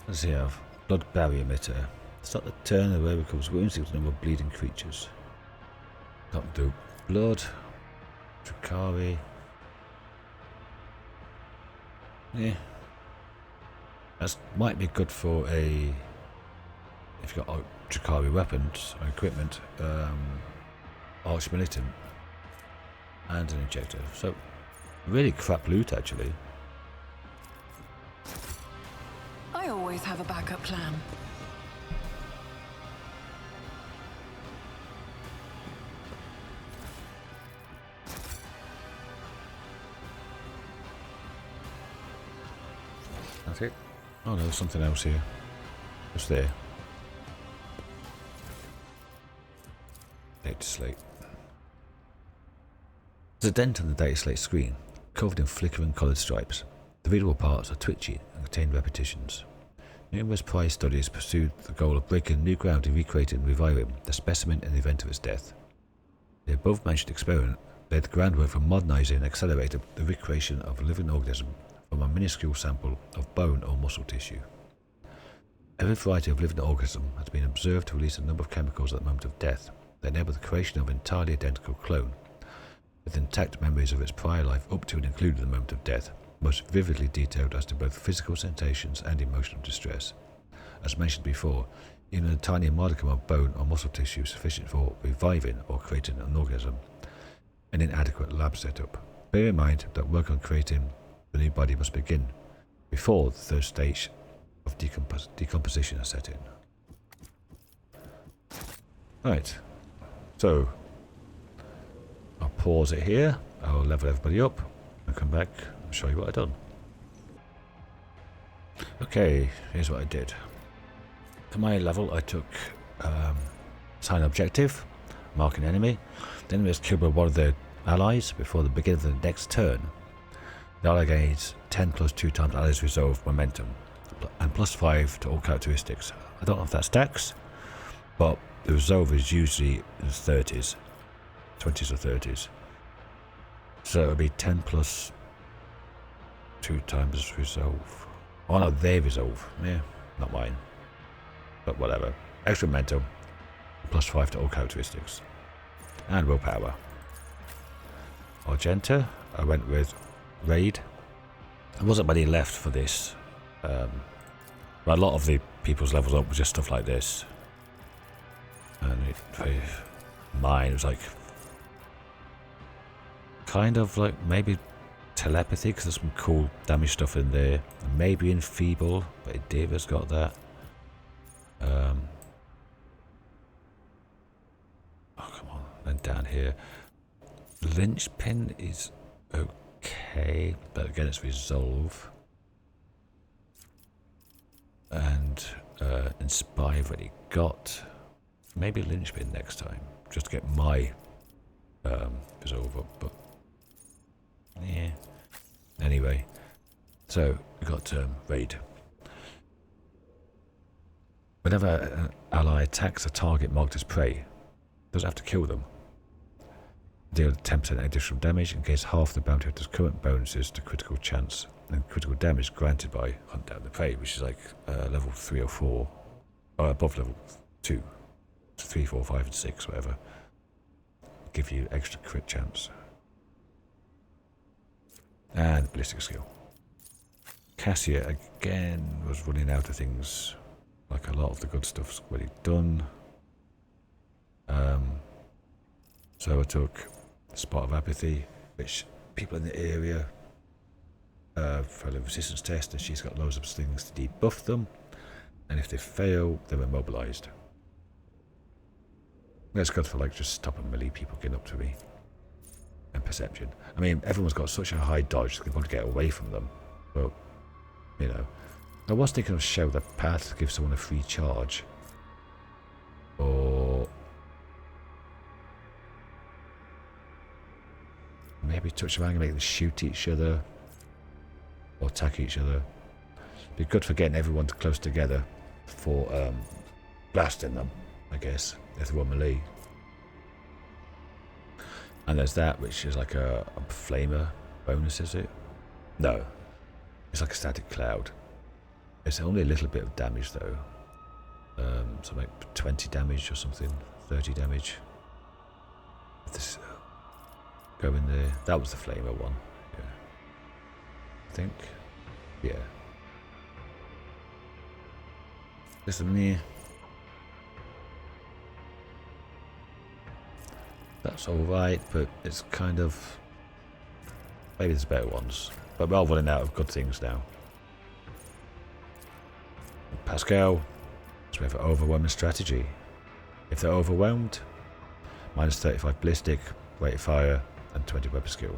Let's see, have blood barrier emitter. Start the turn the way becomes wounds to the number of bleeding creatures. Don't do blood. Drakari. Yeah. That might be good for a, if you've got Drakari weapons or equipment, arch militant and an injector. So really crap loot actually. I always have a backup plan. That's it. Oh no, there's something else here. What's there? Data slate. There's a dent on the data slate screen, covered in flickering coloured stripes. The readable parts are twitchy and contain repetitions. Numerous prior studies pursued the goal of breaking new ground in recreating and reviving the specimen in the event of its death. The above-mentioned experiment laid the groundwork for modernising and accelerating the recreation of a living organism from a minuscule sample of bone or muscle tissue. Every variety of living organism has been observed to release a number of chemicals at the moment of death that enable the creation of an entirely identical clone, with intact memories of its prior life up to and including the moment of death, most vividly detailed as to both physical sensations and emotional distress. As mentioned before, even a tiny modicum of bone or muscle tissue is sufficient for reviving or creating an organism, an inadequate lab setup. Bear in mind that work on creating the new body must begin before the third stage of decomposition is set in. Right, so I'll pause it here, I'll level everybody up and come back and show you what I've done. Okay, here's what I did. For my level I took assign objective, mark an enemy. The enemy is killed by one of their allies before the beginning of the next turn. The ally gains 10 plus 2 times allies resolve momentum and plus 5 to all characteristics. I don't know if that stacks, but the resolve is usually in the 30s, 20s or 30s. So it would be 10 plus 2 times resolve. Oh no, they resolve. Yeah, not mine. But whatever. Extra momentum, plus 5 to all characteristics. And willpower. Argenta, I went with raid. There wasn't many left for this. But a lot of the people's levels up was just stuff like this. And mine was like kind of like maybe telepathy, because there's some cool damage stuff in there. Maybe enfeeble, but David's got that. Oh come on, and down here, linchpin is okay, but again it's resolve. And inspire I've already got. Maybe linchpin next time, just to get my resolve up, but yeah. Anyway, so we got raid. Whenever an ally attacks a target marked as prey, doesn't have to kill them. Deal 10% additional damage and gains half the bounty hunter's current bonuses to critical chance and critical damage granted by hunt down the prey, which is like level 3 or 4, or above level 2, 3, 4, 5 and 6, whatever. Give you extra crit chance. And ballistic skill. Cassia again was running out of things. Like a lot of the good stuff's already done. So I took Spot of Apathy, which people in the area fail a resistance test, and she's got loads of things to debuff them. And if they fail, they're immobilized. That's good for like just stopping melee people getting up to me. And perception. I mean, everyone's got such a high dodge, they can probably get away from them. But, you know. I was thinking of show the path to give someone a free charge. Or maybe touch them and make them shoot each other. Or attack each other. Be good for getting everyone close together for blasting them, I guess, if they were melee. And there's that, which is like a flamer bonus, is it? No. It's like a static cloud. It's only a little bit of damage though. So like 20 damage or something, 30 damage. This go in there. That was the flamer one. Yeah. I think. Yeah. Listen me. That's alright, but it's kind of... Maybe there's better ones. But we're all running out of good things now. Pascal. So we have an overwhelming strategy. If they're overwhelmed, minus 35 ballistic, rate of fire, and 20 weapon skill.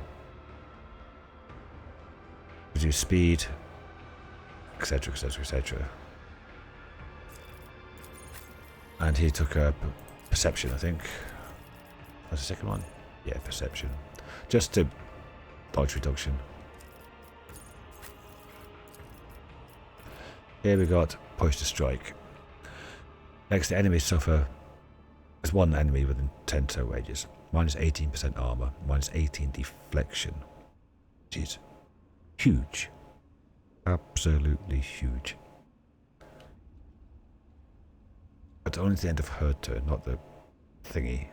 Reduce speed, etc, etc, etc. And he took a perception, I think. That's the second one? Yeah, perception. Just to dodge reduction. Here we got push to strike. Next, the enemies suffer. There's one enemy within 10 total ranges. Minus 18% armor, minus 18 deflection. Which is huge. Absolutely huge. But only at the end of her turn, not the thingy.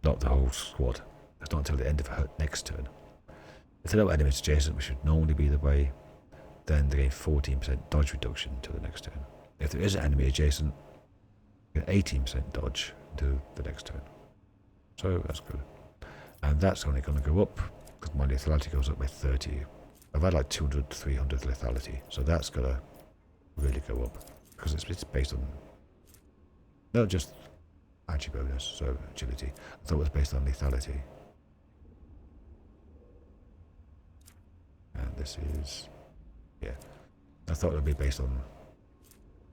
Not the whole squad. It's not until the end of her next turn. If there are no enemies adjacent, which should normally be the way, then they gain 14% dodge reduction until the next turn. If there is an enemy adjacent, you get 18% dodge until the next turn. So that's good. And that's only going to go up because my lethality goes up by 30. I've had like 200, 300 lethality, so that's going to really go up because it's based on not just agi bonus, so agility. I thought it was based on lethality. And this is, yeah, I thought it would be based on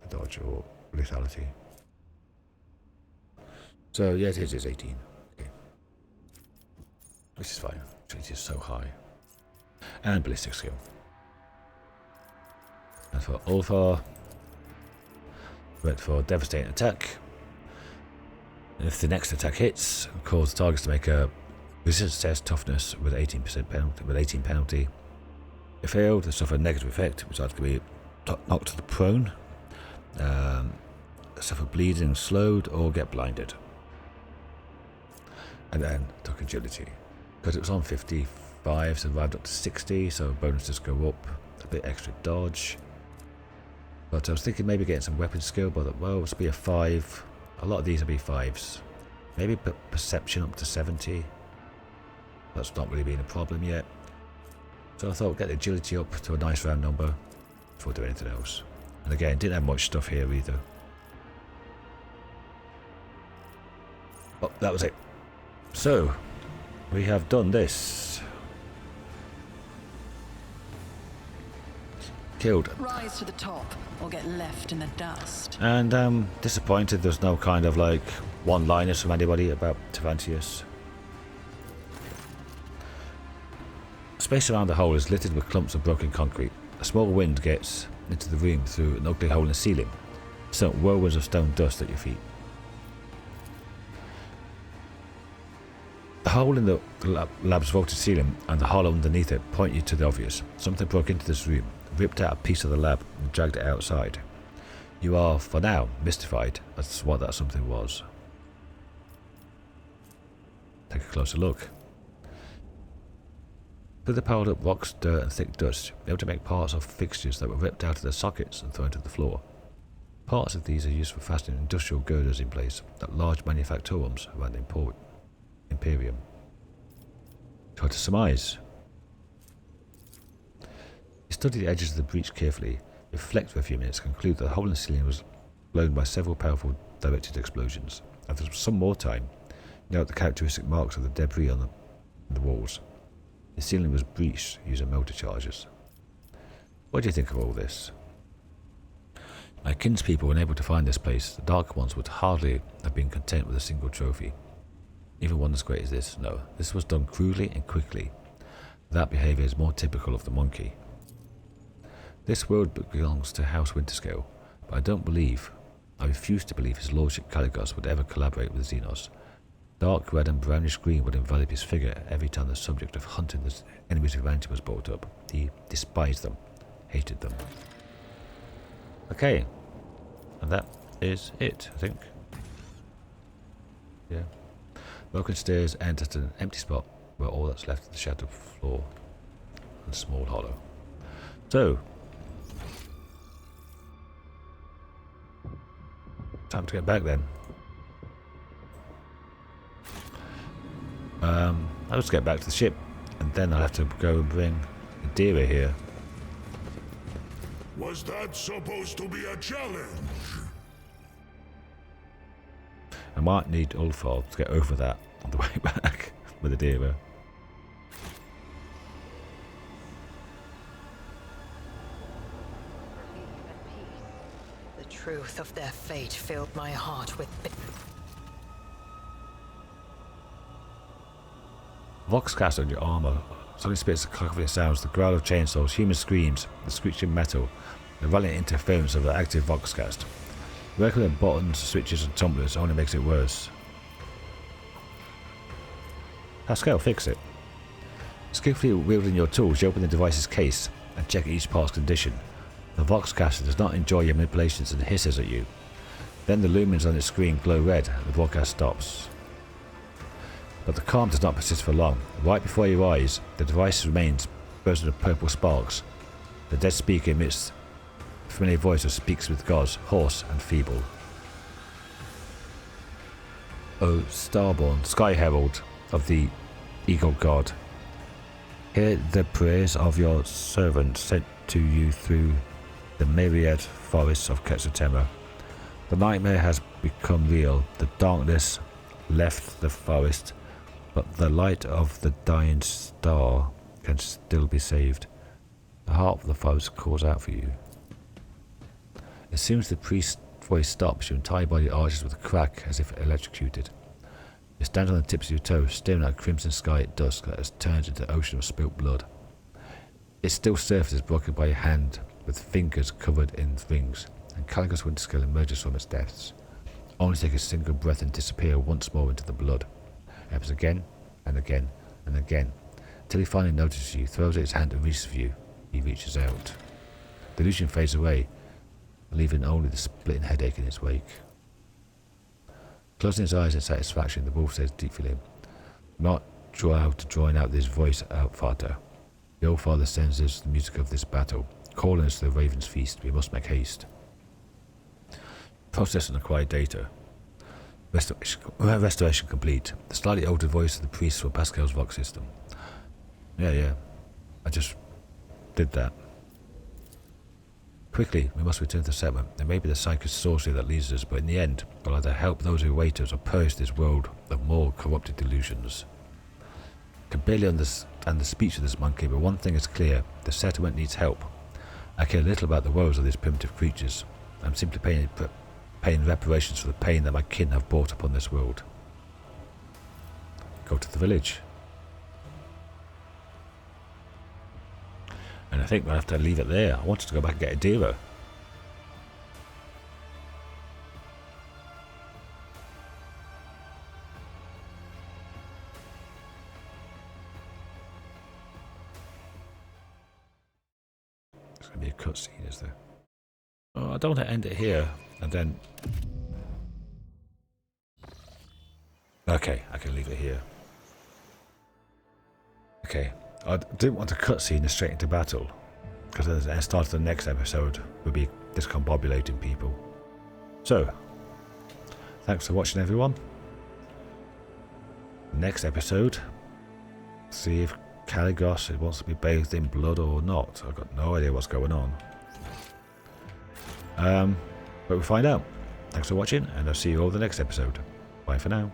the dodge or lethality. So yeah, it is 18. Okay. Which is fine. It is so high. And ballistic skill. And for Ulfar, went for devastating attack. And if the next attack hits, cause targets to make a resistance test toughness with 18% penalty. With 18 penalty. If failed, they suffer a negative effect, which either be knocked to the prone, suffer bleeding and slowed, or get blinded. And then took agility. Because it was on 55, so arrived up to 60, so bonuses go up, a bit extra dodge. But I was thinking maybe getting some weapon skill, but well, this will be a 5. A lot of these will be 5s. Maybe perception up to 70. That's not really been a problem yet. So I thought get the agility up to a nice round number before doing anything else. And again, didn't have much stuff here either. Oh, that was it. So, we have done this. Killed. Rise to the top or get left in the dust. And disappointed there's no kind of like one-liners from anybody about Tervantius. Space around the hole is littered with clumps of broken concrete. A small wind gets into the room through an ugly hole in the ceiling, so whirlwinds of stone dust at your feet. The hole in the lab's vaulted ceiling and the hollow underneath it point you to the obvious. Something broke into this room, ripped out a piece of the lab and dragged it outside. You are, for now, mystified as to what that something was. Take a closer look. With the piled up rocks, dirt and thick dust, able to make parts of fixtures that were ripped out of their sockets and thrown to the floor. Parts of these are used for fastening industrial girders in place at large manufactorums around the Imperium. Try to surmise. You study the edges of the breach carefully, reflect for a few minutes, conclude that the hole in the ceiling was blown by several powerful directed explosions. After some more time, you note the characteristic marks of the debris on the walls. The ceiling was breached using motor charges. What do you think of all this? My kinspeople were unable to find this place. The Dark Ones would hardly have been content with a single trophy. Even one as great as this, no. This was done crudely and quickly. That behaviour is more typical of the monkey. This world belongs to House Winterscale, but I refuse to believe his lordship Caligos would ever collaborate with Xenos. Dark red and brownish green would envelop his figure every time the subject of hunting the enemies of humanity was brought up. He despised them, hated them. Okay, and that is it, I think. Yeah. Broken stairs enter to an empty spot where all that's left is the shattered floor and a small hollow. So, time to get back then. I'll just get back to the ship, and then I'll have to go and bring Adira here. Was that supposed to be a challenge? I might need Ulfar to get over that on the way back with the Dira. The truth of their fate filled my heart with Vox cast on your armor suddenly spits a cacophony sounds, the growl of chainsaws, human screams, the screeching metal, the violent interference of the active Vox cast. Working with buttons, switches and tumblers only makes it worse. Pascal, fix it. Skillfully wielding your tools, you open the device's case and check each part's condition. The Vox caster does not enjoy your manipulations and hisses at you. Then the lumens on its screen glow red and the broadcast stops. But the calm does not persist for long. Right before your eyes, the device remains bursting of purple sparks. The dead speaker emits a familiar voice that speaks with gods, hoarse and feeble. O Starborn, Sky Herald of the Eagle God, hear the prayers of your servant sent to you through the myriad forests of Quetza Temer. The nightmare has become real. The darkness left the forest, but the light of the dying star can still be saved. The heart of the forest calls out for you. As soon as the priest's voice stops, your entire body arches with a crack as if electrocuted. You stand on the tips of your toes, staring at a crimson sky at dusk that has turned into an ocean of spilt blood. Its still surface is broken by a hand with fingers covered in rings, and Caligula's winter skull emerges from its depths, only to take a single breath and disappear once more into the blood. It happens again and again and again, until he finally notices you, throws out his hand and reaches for you. He reaches out. The illusion fades away, leaving only the splitting headache in its wake. Closing his eyes in satisfaction, the wolf says deeply, "Not draw out to drawing out this voice out farther. The old father sends us the music of this battle, calling us to the raven's feast. We must make haste." Process and acquire data. Restoration complete. The slightly altered voice of the priest from Pascal's Vox system. Yeah. I just did that. Quickly, we must return to the settlement. It may be the Psyker sorcery that leads us, but in the end, we'll either help those who await us or perish this world of more corrupted delusions. I can barely understand the speech of this monkey, but one thing is clear. The settlement needs help. I care little about the woes of these primitive creatures. I'm simply paying reparations for the pain that my kin have brought upon this world. Go to the village. And I think we'll have to leave it there. I wanted to go back and get a Dira. There's going to be a cutscene, is there? Oh, I don't want to end it here and then... Okay, I can leave it here. Okay. I didn't want to cutscene straight into battle, because the start of the next episode would be discombobulating people. So, thanks for watching, everyone. Next episode, see if Caligos wants to be bathed in blood or not. I've got no idea what's going on. But we'll find out. Thanks for watching, and I'll see you all in the next episode. Bye for now.